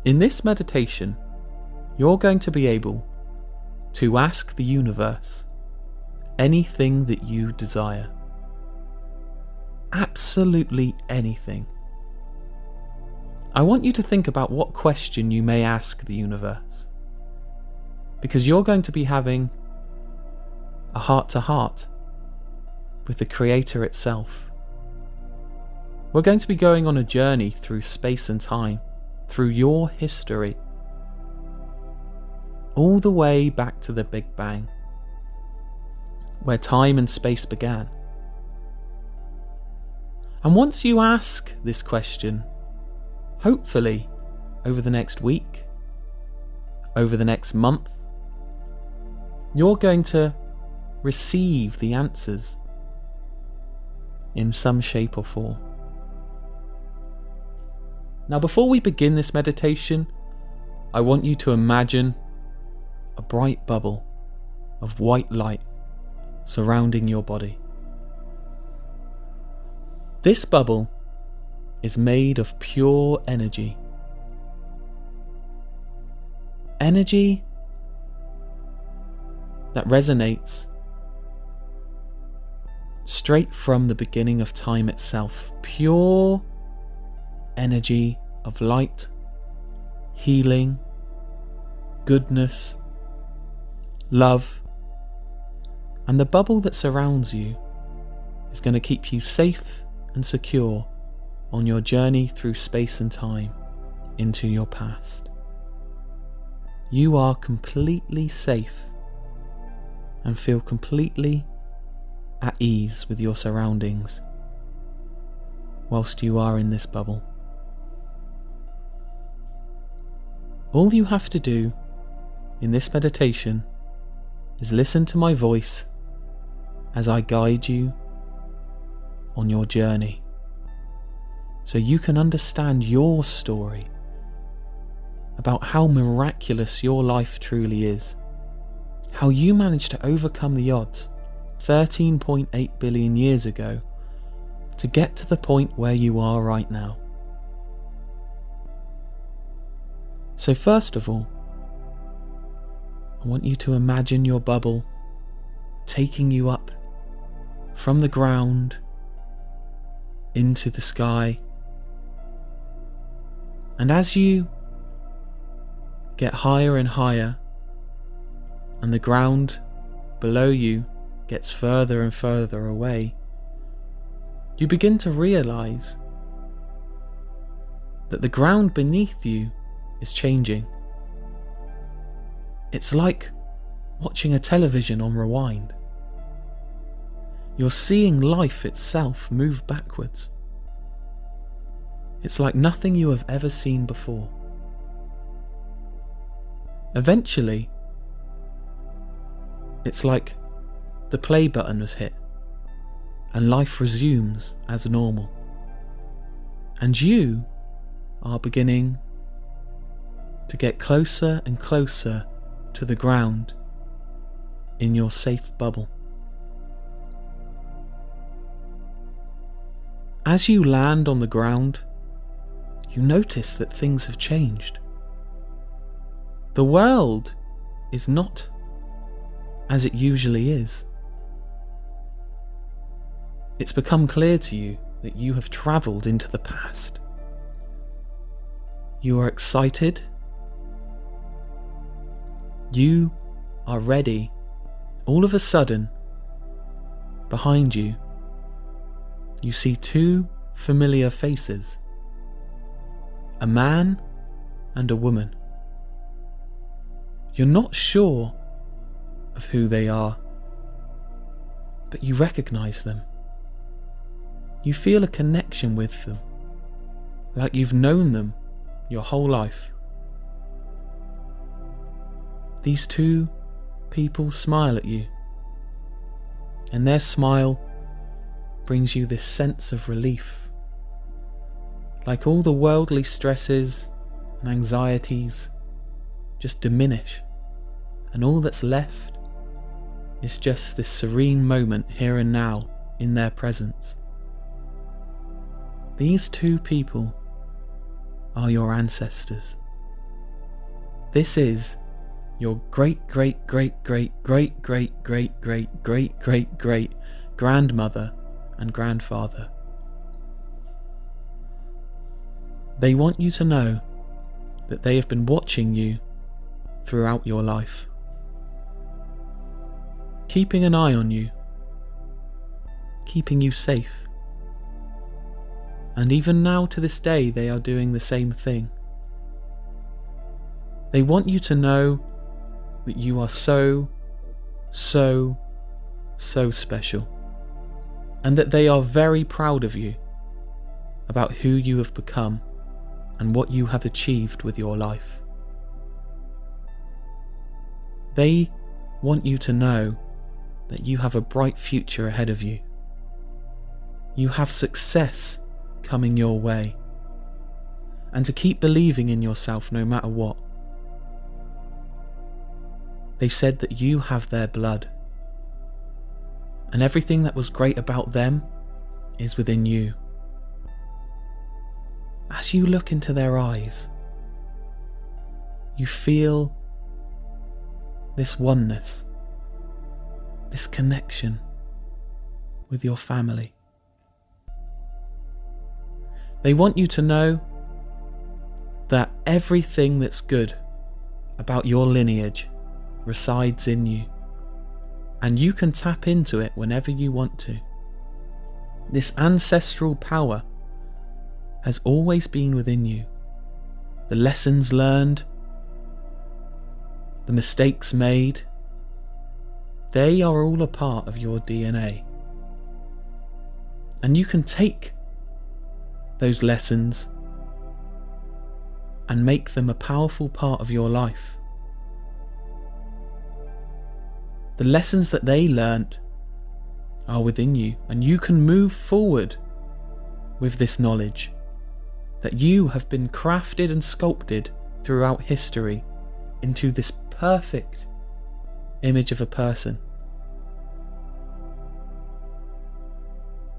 In this meditation, you're going to be able to ask the universe anything that you desire. Absolutely anything. I want you to think about what question you may ask the universe, because you're going to be having a heart-to-heart with the Creator itself. We're going to be going on a journey through space and time, through your history, all the way back to the Big Bang, where time and space began. And once you ask this question, hopefully over the next week, over the next month, you're going to receive the answers in some shape or form. Now, before we begin this meditation, I want you to imagine a bright bubble of white light surrounding your body. This bubble is made of pure energy. Energy that resonates straight from the beginning of time itself. Pure energy of light, healing, goodness, love. And the bubble that surrounds you is going to keep you safe and secure on your journey through space and time into your past. You are completely safe and feel completely at ease with your surroundings whilst you are in this bubble. All you have to do in this meditation is listen to my voice as I guide you on your journey, so you can understand your story about how miraculous your life truly is, how you managed to overcome the odds 13.8 billion years ago to get to the point where you are right now. So first of all, I want you to imagine your bubble taking you up from the ground into the sky. And as you get higher and higher, and the ground below you gets further and further away, you begin to realize that the ground beneath you is changing. It's like watching a television on rewind. You're seeing life itself move backwards. It's like nothing you have ever seen before. Eventually, it's like the play button was hit and life resumes as normal. And you are beginning to get closer and closer to the ground in your safe bubble. As you land on the ground, you notice that things have changed. The world is not as it usually is. It's become clear to you that you have travelled into the past. You are excited. You are ready. All of a sudden, behind you, you see two familiar faces, a man and a woman. You're not sure of who they are, but you recognize them. You feel a connection with them, like you've known them your whole life. These two people smile at you, and their smile brings you this sense of relief, like all the worldly stresses and anxieties just diminish, and all that's left is just this serene moment here and now in their presence. These two people are your ancestors. This is your great great great great great great great great great great great grandmother and grandfather. They want you to know that they have been watching you throughout your life, keeping an eye on you, keeping you safe. And even now to this day they are doing the same thing. They want you to know that you are so special, and that they are very proud of you about who you have become and what you have achieved with your life. They want you to know that you have a bright future ahead of you. You have success coming your way, and to keep believing in yourself no matter what. They said that you have their blood, and everything that was great about them is within you. As you look into their eyes, you feel this oneness, this connection with your family. They want you to know that everything that's good about your lineage resides in you, and you can tap into it whenever you want to. This ancestral power has always been within you. The lessons learned, the mistakes made, they are all a part of your DNA. And you can take those lessons and make them a powerful part of your life. The lessons that they learnt are within you, and you can move forward with this knowledge that you have been crafted and sculpted throughout history into this perfect image of a person.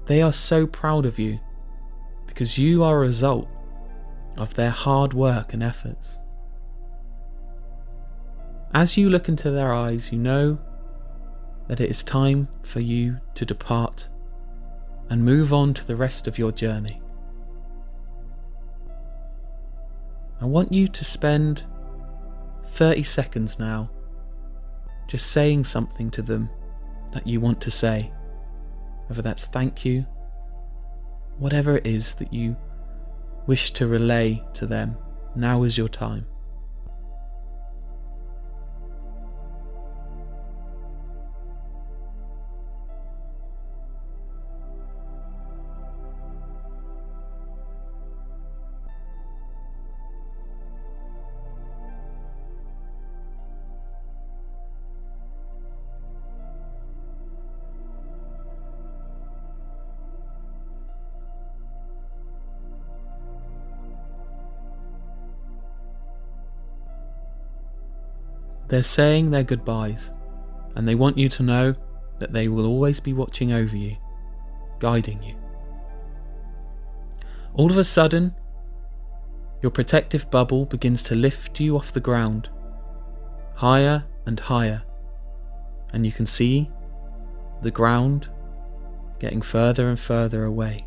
They are so proud of you because you are a result of their hard work and efforts. As you look into their eyes, you know that it is time for you to depart and move on to the rest of your journey. I want you to spend 30 seconds now just saying something to them that you want to say, whether that's thank you, whatever it is that you wish to relay to them. Now is your time. They're saying their goodbyes, and they want you to know that they will always be watching over you, guiding you. All of a sudden, your protective bubble begins to lift you off the ground, higher and higher, and you can see the ground getting further and further away.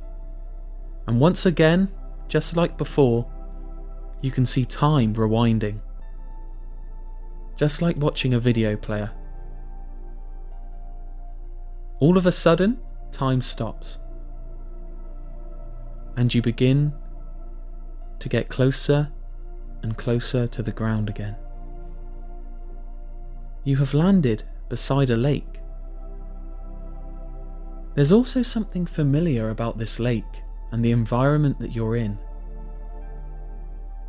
And once again, just like before, you can see time rewinding, just like watching a video player. All of a sudden, time stops, and you begin to get closer and closer to the ground again. You have landed beside a lake. There's also something familiar about this lake and the environment that you're in.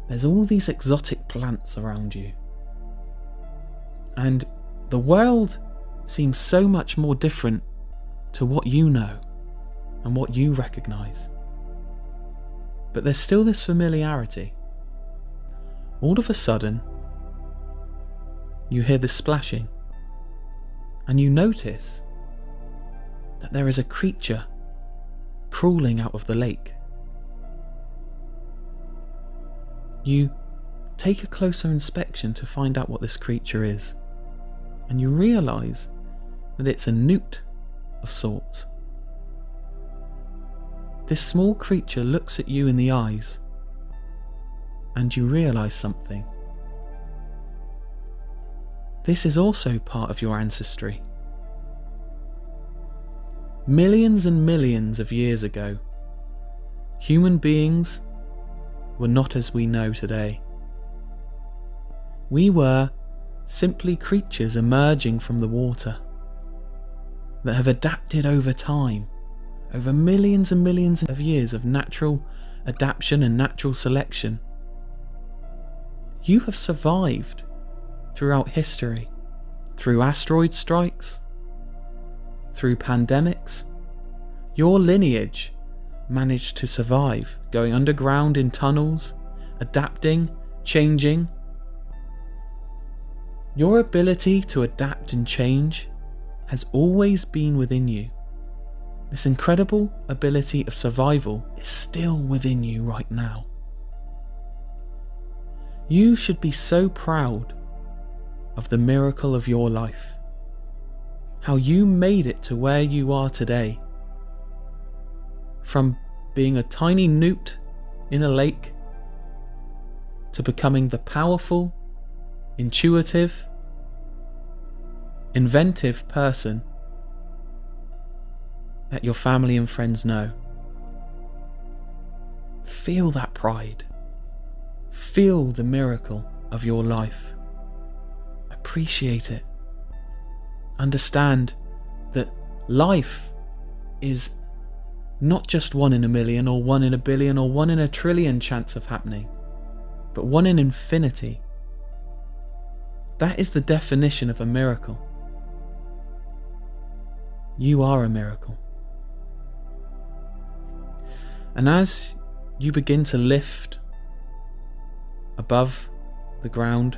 There's all these exotic plants around you. And the world seems so much more different to what you know and what you recognise. But there's still this familiarity. All of a sudden, you hear the splashing, and you notice that there is a creature crawling out of the lake. You take a closer inspection to find out what this creature is, and you realise that it's a newt of sorts. This small creature looks at you in the eyes, and you realise something. This is also part of your ancestry. Millions and millions of years ago, human beings were not as we know today. We were simply creatures emerging from the water that have adapted over time, over millions and millions of years of natural adaptation and natural selection. You have survived throughout history, through asteroid strikes, through pandemics. Your lineage managed to survive, going underground in tunnels, adapting, changing. Your ability to adapt and change has always been within you. This incredible ability of survival is still within you right now. You should be so proud of the miracle of your life, how you made it to where you are today, from being a tiny newt in a lake to becoming the powerful, intuitive, inventive person that your family and friends know. Feel that pride. Feel the miracle of your life. Appreciate it. Understand that life is not just 1 in a million or 1 in a billion or 1 in a trillion chance of happening, but 1 in infinity. That is the definition of a miracle. You are a miracle. And as you begin to lift above the ground,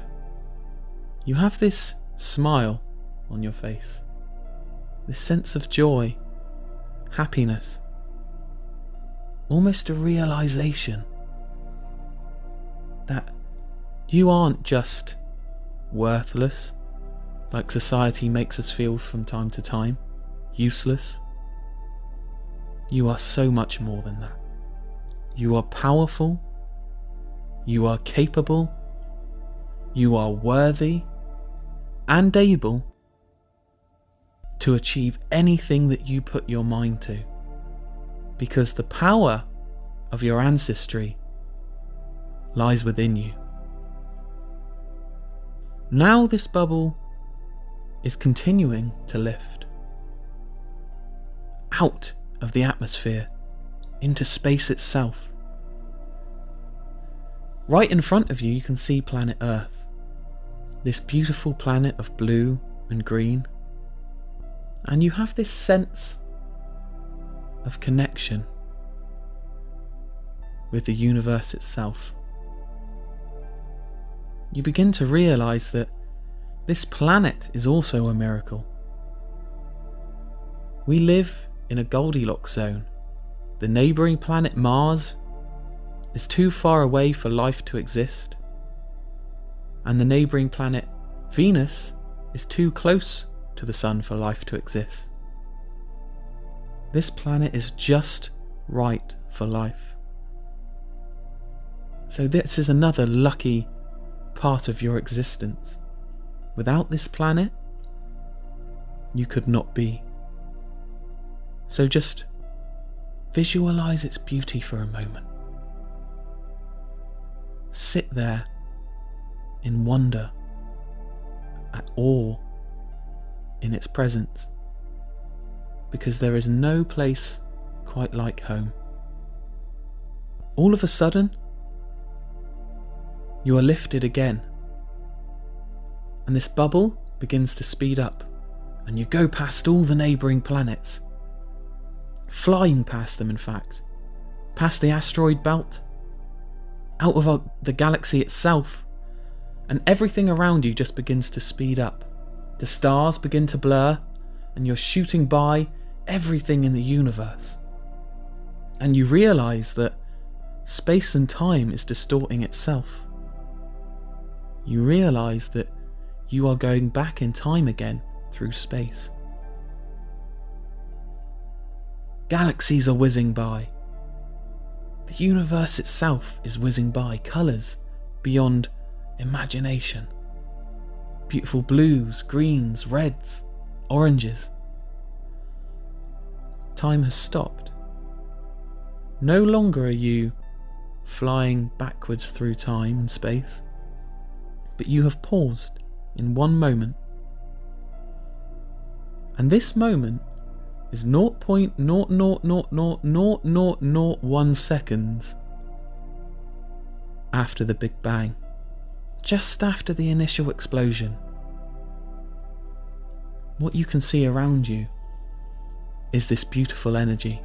you have this smile on your face, this sense of joy, happiness, almost a realization that you aren't just worthless, like society makes us feel from time to time, useless. You are so much more than that. You are powerful, you are capable, you are worthy and able to achieve anything that you put your mind to, because the power of your ancestry lies within you. Now this bubble is continuing to lift out of the atmosphere into space itself. Right in front of you, you can see planet Earth, this beautiful planet of blue and green, and you have this sense of connection with the universe itself. You begin to realize that this planet is also a miracle. We live in a Goldilocks zone. The neighbouring planet Mars is too far away for life to exist, and the neighbouring planet Venus is too close to the Sun for life to exist. This planet is just right for life. So this is another lucky part of your existence. Without this planet, you could not be. So just visualize its beauty for a moment. Sit there in wonder, at awe in its presence, because there is no place quite like home. All of a sudden, you are lifted again, and this bubble begins to speed up, and you go past all the neighbouring planets, flying past them in fact, past the asteroid belt, out of the galaxy itself, and everything around you just begins to speed up. The stars begin to blur, and you're shooting by everything in the universe. And you realise that space and time is distorting itself. you realise that you are going back in time again through space. Galaxies are whizzing by. The universe itself is whizzing by, colours beyond imagination. Beautiful blues, greens, reds, oranges. Time has stopped. No longer are you flying backwards through time and space, but you have paused in one moment. And this moment is 0.0000001 seconds after the Big Bang, just after the initial explosion. What you can see around you is this beautiful energy.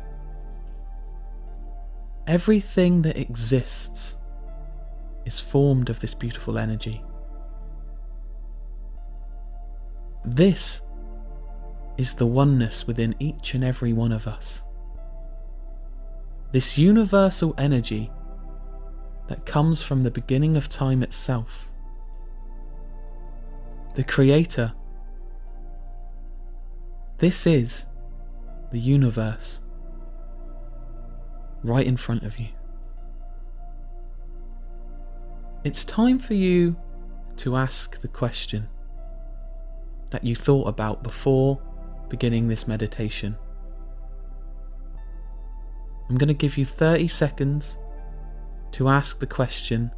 Everything that exists is formed of this beautiful energy. This is the oneness within each and every one of us. This universal energy that comes from the beginning of time itself. The Creator. This is the universe right in front of you. It's time for you to ask the question that you thought about before beginning this meditation. I'm going to give you 30 seconds to ask the question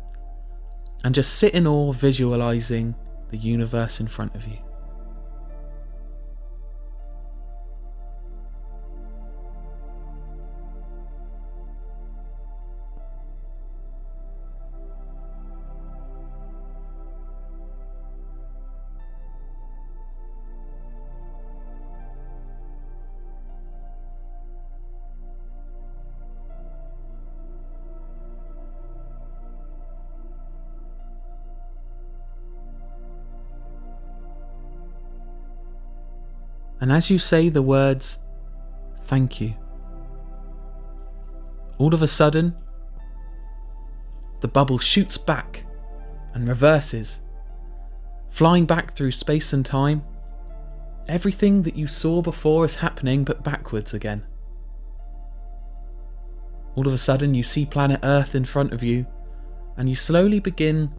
and just sit in awe, visualizing the universe in front of you. And as you say the words, thank you, all of a sudden, the bubble shoots back and reverses, flying back through space and time. Everything that you saw before is happening, but backwards again. All of a sudden, you see planet Earth in front of you, and you slowly begin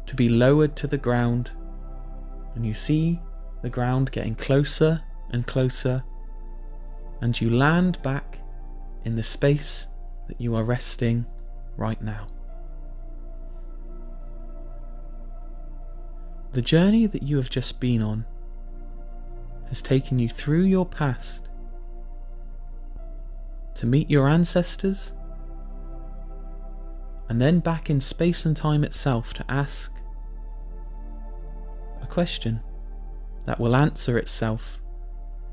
to be lowered to the ground, and you see the ground getting closer and closer, and you land back in the space that you are resting right now. The journey that you have just been on has taken you through your past to meet your ancestors, and then back in space and time itself to ask a question that will answer itself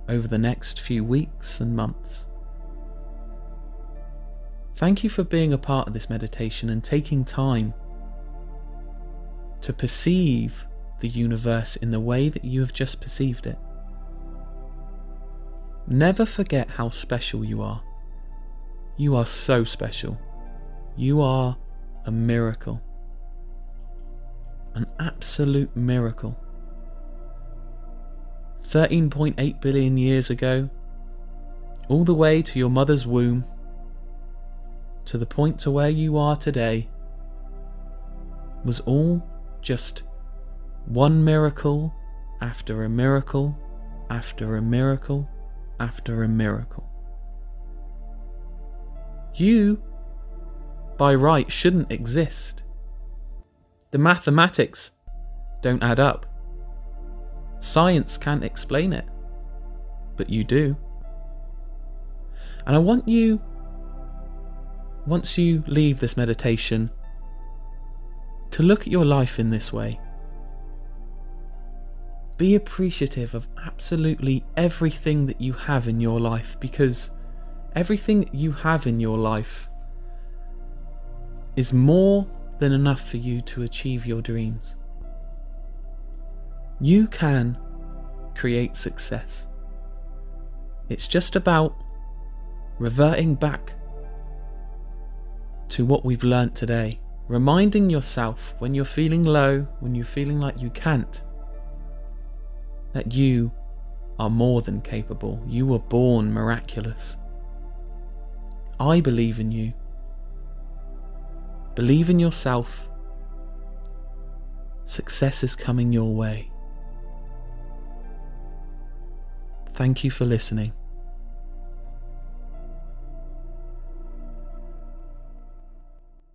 over the next few weeks and months. Thank you for being a part of this meditation and taking time to perceive the universe in the way that you have just perceived it. Never forget how special you are. You are so special. You are a miracle. An absolute miracle. 13.8 billion years ago, all the way to your mother's womb, to the point to where you are today, was all just one miracle after a miracle after a miracle after a miracle. You, by right, shouldn't exist. The mathematics don't add up. Science can't explain it, but you do. And I want you, once you leave this meditation, to look at your life in this way. Be appreciative of absolutely everything that you have in your life, because everything that you have in your life is more than enough for you to achieve your dreams. You can create success. It's just about reverting back to what we've learnt today reminding yourself when you're feeling low, when you're feeling like you can't, that you are more than capable. You were born miraculous. I believe in you. Believe in yourself. Success is coming your way. Thank you for listening.